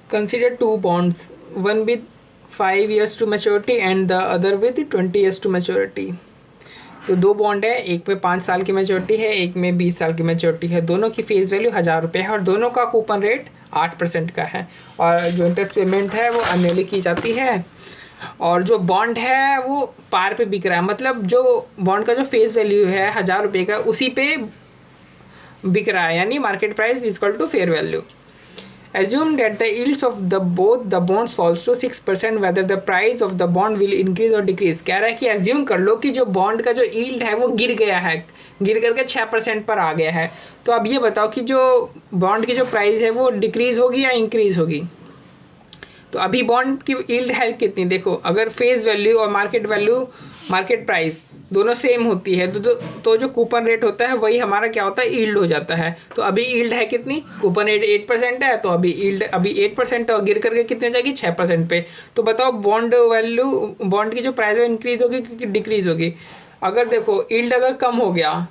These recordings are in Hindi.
Consider two bonds, one with 5 years to maturity and the other with 20 years to maturity. तो दो बॉन्ड है, एक में 5 साल की मैच्योरिटी है, एक में 20 साल की मैच्योरिटी है। दोनों की फेस वैल्यू 1000 रुपये है और दोनों का कूपन रेट 8% का है और जो इंटरेस्ट पेमेंट है वो एनुअली की जाती है। और जो बॉन्ड है वो पार पे बिक रहा है, मतलब जो बॉन्ड का जो फेस वैल्यू है 1000 रुपये का उसी पे बिक रहा है, यानी market price is equal to fair value. Assume that the yields of both the bonds falls to 6%, whether the price of the bond will increase or decrease। कह रहा है कि एज्यूम कर लो कि जो बॉन्ड का जो यील्ड है वो गिर गया है, गिर करके 6% पर आ गया है। तो अब ये बताओ कि जो बॉन्ड की जो प्राइस है वो डिक्रीज होगी या इंक्रीज होगी। तो अभी बॉन्ड की यील्ड है कितनी, देखो अगर फेस वैल्यू और मार्केट वैल्यू, मार्केट प्राइस दोनों सेम होती है तो जो कूपन रेट होता है वही हमारा क्या होता है, यील्ड हो जाता है। तो अभी यील्ड है कितनी, कूपन रेट 8% है, तो अभी यील्ड अभी 8% है और गिर करके कितने जाएगी 6% पे। तो बताओ बॉन्ड वैल्यू, बॉन्ड की जो प्राइस है इंक्रीज होगी कि डिक्रीज होगी। अगर देखो यील्ड अगर कम हो गया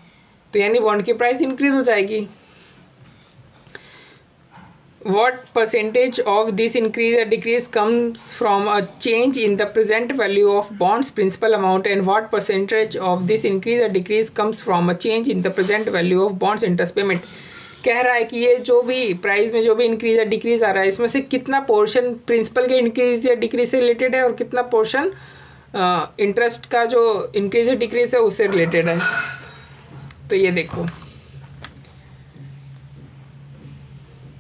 तो यानी बॉन्ड की प्राइस इंक्रीज हो जाएगी। What percentage of this increase or decrease comes from a change in the present value of bonds principal amount, and what percentage of this increase or decrease comes from a change in the present value of bonds interest payment। कह रहा है कि ये जो भी प्राइस में जो भी इंक्रीज या डिक्रीज आ रहा है इसमें से कितना पोर्शन प्रिंसिपल के इंक्रीज या डिक्रीज से रिलेटेड है और कितना पोर्शन इंटरेस्ट का जो इंक्रीज या डिक्रीज है उससे रिलेटेड है। तो ये देखो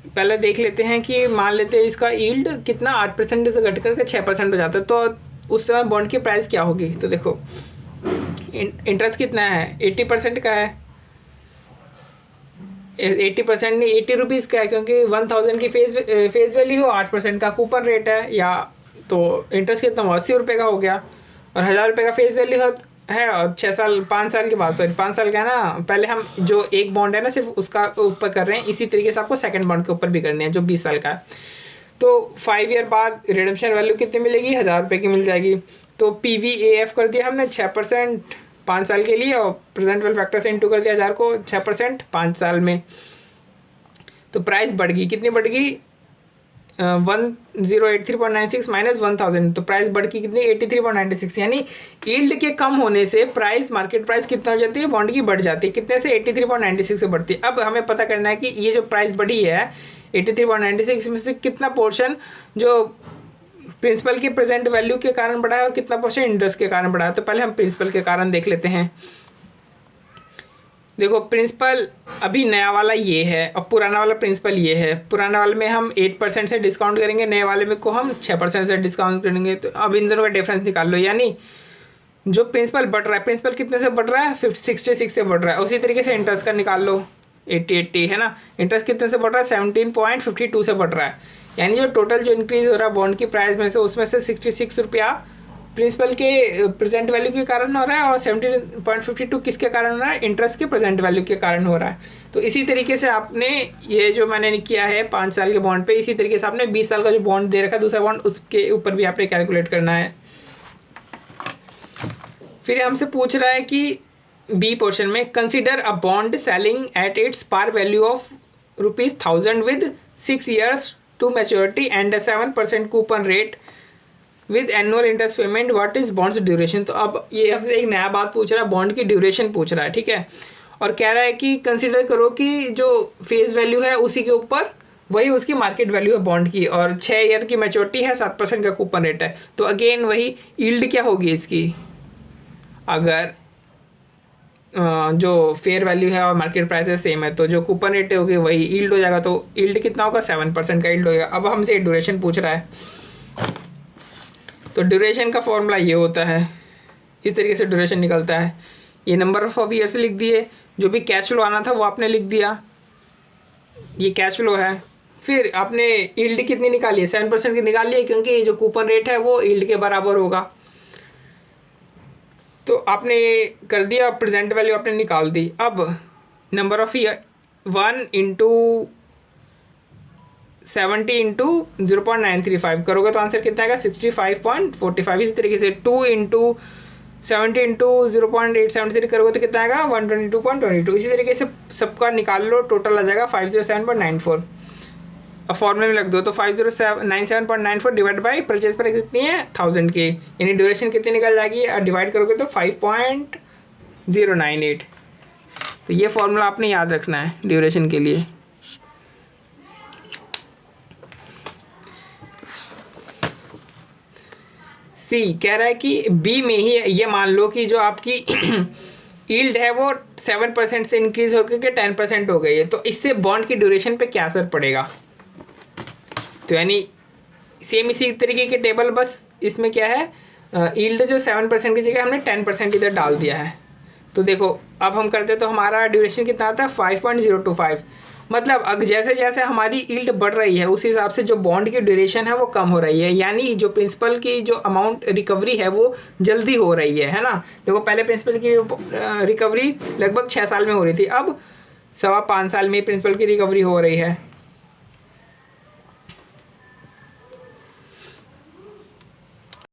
पहले देख लेते हैं कि मान लेते हैं इसका यील्ड कितना 8% से घट करके 6% हो जाता है, तो उस समय बॉन्ड की प्राइस क्या होगी। तो देखो इंटरेस्ट कितना है, 80% का है, 80% नहीं 80 रुपीज़ का है, क्योंकि 1000 की फेस वैल्यू हो, 8% का कूपन रेट है, या तो इंटरेस्ट कितना हो 80 रुपये का हो गया और 1000 रुपये का फेस वैल्यू है और 5 साल के बाद, सॉरी 5 साल का है ना, पहले हम जो एक बॉन्ड है ना सिर्फ उसका ऊपर कर रहे हैं, इसी तरीके से आपको सेकंड बॉन्ड के ऊपर भी करने हैं जो 20 साल का है। तो 5 ईयर बाद रिडेम्पशन वैल्यू कितनी मिलेगी, 1000 रुपये की मिल जाएगी। तो PVAF कर दिया हमने 6% 5 साल के लिए और प्रेजेंट वैल्यू फैक्टर से इंटू कर दिया 1000 को 6% 5 साल में। तो प्राइस बढ़ गई, कितनी बढ़ गई 1083.96 माइनस 1000, तो प्राइस बढ़ की कितनी 83.96, यानी यील्ड के कम होने से प्राइस, मार्केट प्राइस कितना हो जाती है बॉन्ड की, बढ़ जाती है, कितने से 83.96 से बढ़ती है। अब हमें पता करना है कि ये जो प्राइस बढ़ी है 83.96 में से कितना पोर्शन जो प्रिंसिपल की प्रेजेंट वैल्यू के कारण बढ़ा है और कितना पोर्शन इंटरेस्ट के कारण बढ़ा है। तो पहले हम प्रिंसिपल के कारण देख लेते हैं। देखो प्रिंसिपल अभी नया वाला ये है और पुराना वाला प्रिंसिपल ये है। पुराना वाले में हम 8% से डिस्काउंट करेंगे, नए वाले में को हम 6% से डिस्काउंट करेंगे। तो अब इन दोनों का डिफरेंस निकाल लो, यानी जो प्रिंसिपल बढ़ रहा है, प्रिंसिपल कितने से बढ़ रहा है 66 से बढ़ रहा है। उसी तरीके से इंटरेस्ट का निकाल लो, 80 है ना, इंटरेस्ट कितने से बढ़ रहा है 17.52 से बढ़ रहा है, यानी जो टोटल जो इंक्रीज हो रहा है बॉन्ड की प्राइस में से उसमें से 66 रुपया प्रिंसिपल के प्रेजेंट वैल्यू के कारण हो रहा है और 17.52 किसके कारण हो रहा है, इंटरेस्ट के प्रेजेंट वैल्यू के कारण हो रहा है। तो इसी तरीके से आपने ये जो मैंने किया है 5 साल के बॉन्ड पे, इसी तरीके से आपने 20 साल का जो बॉन्ड दे रखा है दूसरा बॉन्ड, उसके ऊपर भी आपने कैलकुलेट करना है। फिर हमसे पूछ रहा है कि बी पोर्शन में consider a bond selling at its par value of ₹1000 with 6 years to maturity and 7% coupon rate with annual interest payment, what is bonds duration. तो अब ये हमसे एक नया बात पूछ रहा है, बॉन्ड की ड्यूरेशन पूछ रहा है, ठीक है, और कह रहा है कि कंसिडर करो कि जो फेस वैल्यू है उसी के ऊपर वही उसकी मार्केट वैल्यू है बॉन्ड की, और 6 ईयर की मैच्योरिटी है, 7% का कूपन रेट है। तो अगेन वही यील्ड क्या होगी इसकी, अगर जो फेयर वैल्यू है और मार्केट प्राइस है सेम है तो जो कूपन रेट होगी वही यील्ड हो जाएगा। तो यील्ड कितना होगा 7% का यील्ड होगा। अब हमसे ड्यूरेशन पूछ रहा है, तो ड्यूरेशन का फॉर्मूला ये होता है, इस तरीके से ड्यूरेशन निकलता है। ये नंबर ऑफ ईयर्स लिख दिए, जो भी कैश फ्लो आना था वो आपने लिख दिया, ये कैश फ्लो है। फिर आपने यील्ड कितनी निकाली है 7% की निकाल ली, क्योंकि जो कूपन रेट है वो यील्ड के बराबर होगा। तो आपने ये कर दिया, प्रेजेंट वैल्यू आपने निकाल दी। अब नंबर ऑफ ईयर 1 × 70 × 0.935 करोगे तो आंसर कितना आएगा 65.45। इसी तरीके से 2 × 70 × 0.873 करोगे तो कितना आएगा 122.22। इसी तरीके से सबका निकाल लो, टोटल आ जाएगा 507.94। अब फॉर्मूले में लग दो तो 5097.94 डिवाइड बाई परचेज प्राइस कितनी है 1000 की, यानी ड्यूरेशन कितनी निकल जाएगी, और डिवाइड करोगे तो 5.098। तो ये फॉर्मूला आपने याद रखना है ड्यूरेशन के लिए। सी कह रहा है कि बी में ही ये मान लो कि जो आपकी यील्ड है वो 7% से इंक्रीज होकर के 10% हो गई है, तो इससे बॉन्ड की ड्यूरेशन पे क्या असर पड़ेगा। तो यानी सेम इसी तरीके के टेबल, बस इसमें क्या है यील्ड जो 7% की जगह हमने 10% इधर डाल दिया है। तो देखो अब हम करते तो हमारा ड्यूरेशन कितना आता है 5.025, मतलब अब जैसे जैसे हमारी यील्ड बढ़ रही है उस हिसाब से जो बॉन्ड की ड्यूरेशन है वो कम हो रही है, यानी जो प्रिंसिपल की जो अमाउंट रिकवरी है वो जल्दी हो रही है ना। देखो पहले प्रिंसिपल की रिकवरी लगभग 6 साल में हो रही थी, अब 5.25 साल में प्रिंसिपल की रिकवरी हो रही है।